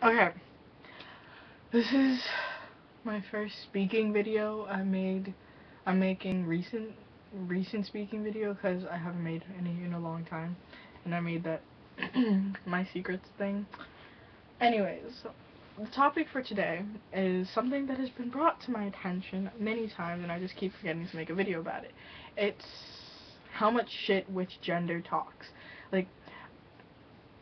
Okay, this is my first speaking video I'm making recent speaking video because I haven't made any in a long time, and I made that my secrets thing. Anyways, the topic for today is something that has been brought to my attention many times, and I just keep forgetting to make a video about it. It's how much shit which gender talks. Like,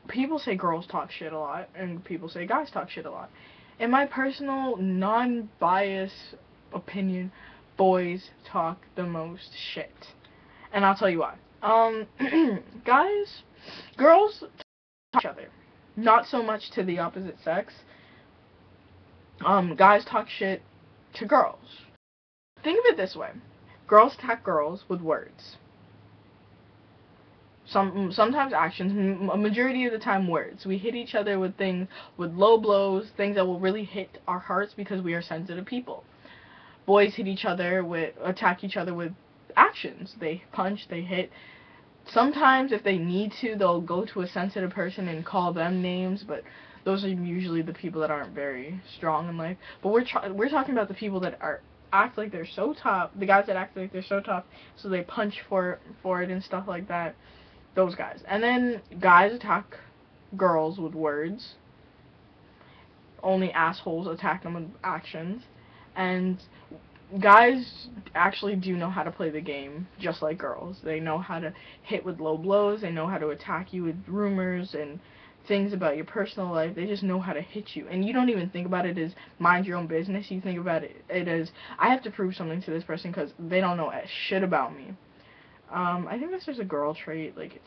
people say girls talk shit a lot, and people say guys talk shit a lot. In my personal, non-biased opinion, boys talk the most shit. And I'll tell you why. Guys, girls talk to each other. Not so much to the opposite sex. Guys talk shit to girls. Think of it this way. Girls attack girls with words. Sometimes actions, a majority of the time words. We hit each other with things, with low blows, things that will really hit our hearts because we are sensitive people. Boys attack each other with actions. They punch, they hit. Sometimes if they need to, they'll go to a sensitive person and call them names, but those are usually the people that aren't very strong in life. But we're talking about the people that act like they're so tough, the guys that act like they're so tough, so they punch for it and stuff like that. Those guys. And then guys attack girls with words. Only assholes attack them with actions. And guys actually do know how to play the game just like girls. They know how to hit with low blows. They know how to attack you with rumors and things about your personal life. They just know how to hit you. And you don't even think about it as mind your own business. You think about it as, I have to prove something to this person because they don't know shit about me. I think that's just a girl trait. Like,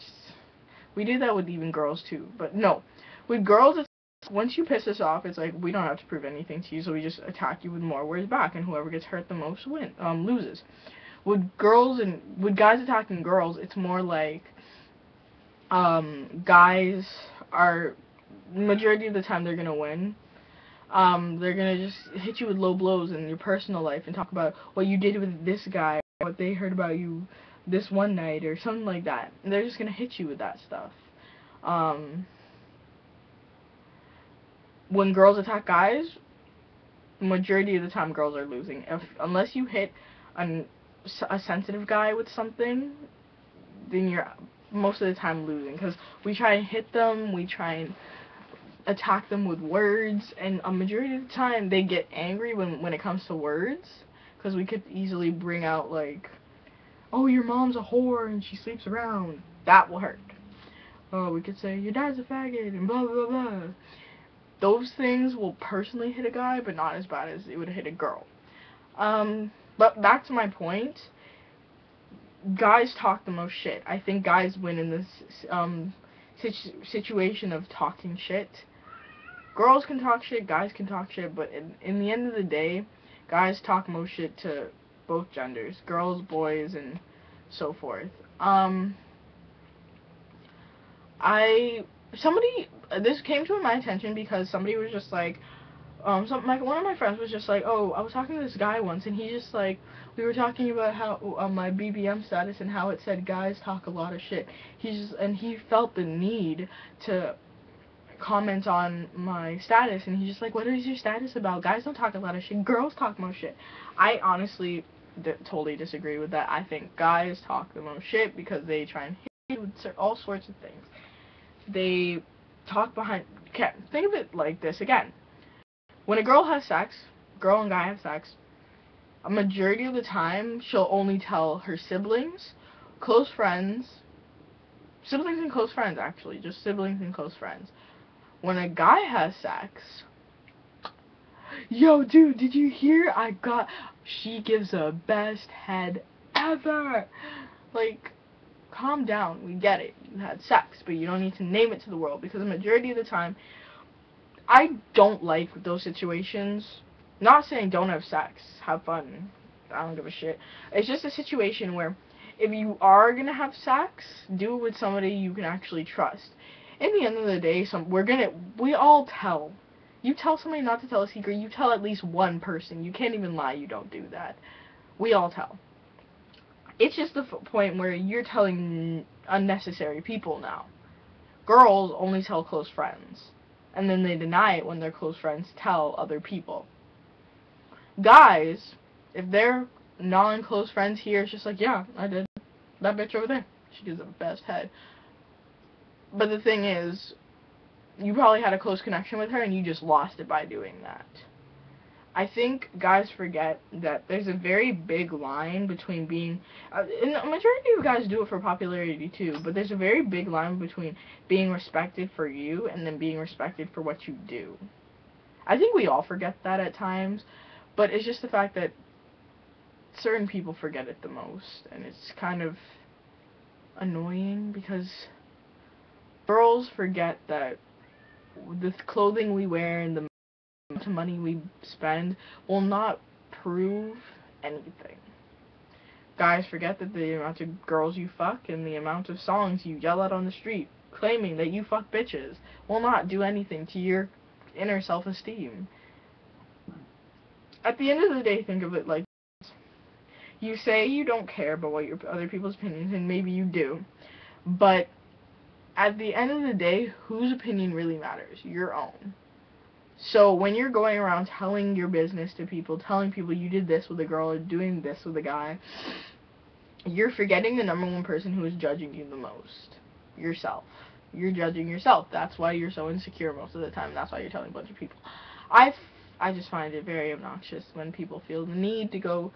we do that with even girls too. But no, with girls, it's once you piss us off, it's like we don't have to prove anything to you, so we just attack you with more words back, and whoever gets hurt the most loses. With guys attacking girls, it's more like guys are majority of the time they're gonna win. They're gonna just hit you with low blows in your personal life and talk about what you did with this guy, what they heard about you this one night or something like that. And they're just gonna hit you with that stuff. When girls attack guys, majority of the time girls are losing. Unless you hit a sensitive guy with something, then you're most of the time losing. Because we try and hit them, we try and attack them with words, and a majority of the time they get angry when it comes to words. Because we could easily bring out like, oh, your mom's a whore and she sleeps around. That will hurt. Oh, we could say, your dad's a faggot and blah, blah, blah. Those things will personally hit a guy, but not as bad as it would hit a girl. But back to my point. Guys talk the most shit. I think guys win in this situation of talking shit. Girls can talk shit, guys can talk shit, but in the end of the day, guys talk most shit to both genders, girls, boys, and so forth. This came to my attention because somebody was just like, one of my friends was just like, oh, I was talking to this guy once, and he just like, we were talking about how my BBM status and how it said guys talk a lot of shit. He felt the need to comment on my status, and he's just like, what is your status about? Guys don't talk a lot of shit, girls talk most shit. I honestly totally disagree with that. I think guys talk the most shit because they try and hit you with all sorts of things. They talk behind. Okay, think of it like this again. When a girl has sex, girl and guy have sex, a majority of the time she'll only tell her siblings, close friends, siblings and close friends actually, just siblings and close friends. When a guy has sex, yo dude, did you hear she gives the best head ever. Like, calm down, we get it, you had sex, but you don't need to name it to the world, because the majority of the time, I don't like those situations. Not saying don't have sex, have fun, I don't give a shit. It's just a situation where if you are gonna have sex, do it with somebody you can actually trust. In the end of the day, we all tell. You tell somebody not to tell a secret, you tell at least one person. You can't even lie you don't do that. We all tell. It's just the point where you're telling unnecessary people now. Girls only tell close friends. and then they deny it when their close friends tell other people. Guys, if their non-close friends hear, it's just like, yeah, I did. That bitch over there, she gives the best head. But the thing is, you probably had a close connection with her and you just lost it by doing that. I think guys forget that there's a very big line between being, and the majority of guys do it for popularity too, but there's a very big line between being respected for you and then being respected for what you do. I think we all forget that at times, but it's just the fact that certain people forget it the most, and it's kind of annoying because girls forget that the clothing we wear and the amount of money we spend will not prove anything. Guys forget that the amount of girls you fuck and the amount of songs you yell out on the street claiming that you fuck bitches will not do anything to your inner self-esteem. At the end of the day, think of it like this. You say you don't care about what your other people's opinions, and maybe you do, but at the end of the day, whose opinion really matters? Your own. So when you're going around telling your business to people, telling people you did this with a girl or doing this with a guy, you're forgetting the number one person who is judging you the most. Yourself. You're judging yourself. That's why you're so insecure most of the time. That's why you're telling a bunch of people. I just find it very obnoxious when people feel the need to go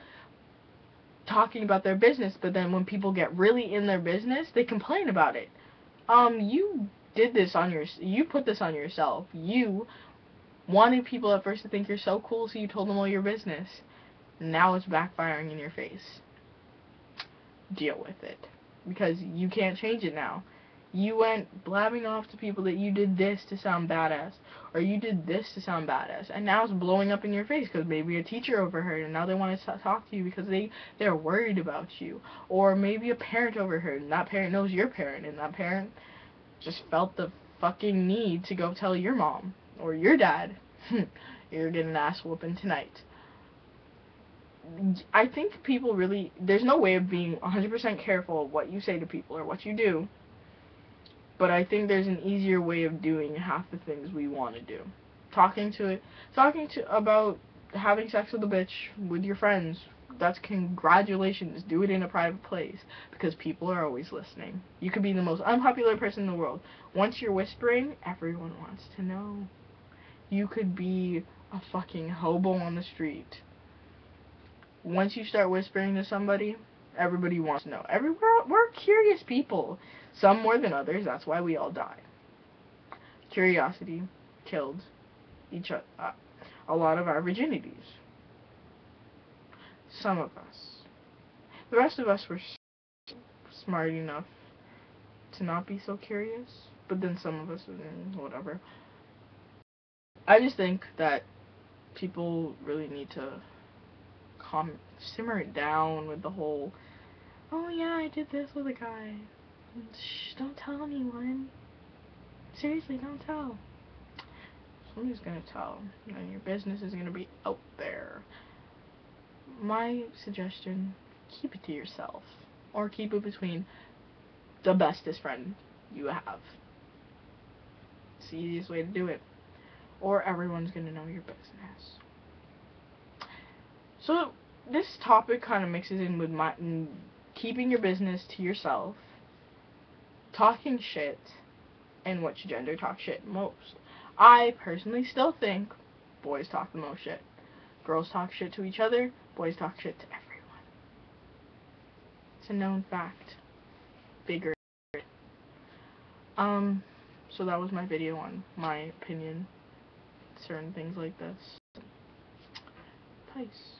talking about their business, but then when people get really in their business, they complain about it. You did this on you put this on yourself. You wanted people at first to think you're so cool, so you told them all your business. Now it's backfiring in your face. Deal with it. Because you can't change it now. You went blabbing off to people that you did this to sound badass, or you did this to sound badass, and now it's blowing up in your face because maybe a teacher overheard and now they want to talk to you because they're worried about you, or maybe a parent overheard and that parent knows your parent and that parent just felt the fucking need to go tell your mom or your dad, you're getting an ass whooping tonight. I think people really, there's no way of being 100% careful of what you say to people or what you do. But I think there's an easier way of doing half the things we want to do. Talking about having sex with a bitch with your friends, that's congratulations. Do it in a private place because people are always listening. You could be the most unpopular person in the world. Once you're whispering, everyone wants to know. You could be a fucking hobo on the street. Once you start whispering to somebody, everybody wants to know. We're curious people. Some more than others, that's why we all die. Curiosity killed a lot of our virginities. Some of us. The rest of us were smart enough to not be so curious, but then some of us, whatever. I just think that people really need to simmer it down with the whole, oh yeah, I did this with a guy. Shh, don't tell anyone. Seriously, don't tell. Somebody's gonna tell, and your business is gonna be out there. My suggestion, keep it to yourself. Or keep it between the bestest friend you have. It's the easiest way to do it. Or everyone's gonna know your business. So, this topic kind of mixes in with keeping your business to yourself, talking shit, and which gender talks shit most. I personally still think boys talk the most shit. Girls talk shit to each other, boys talk shit to everyone. It's a known fact. Bigger. So that was my video on my opinion, certain things like this. Peace.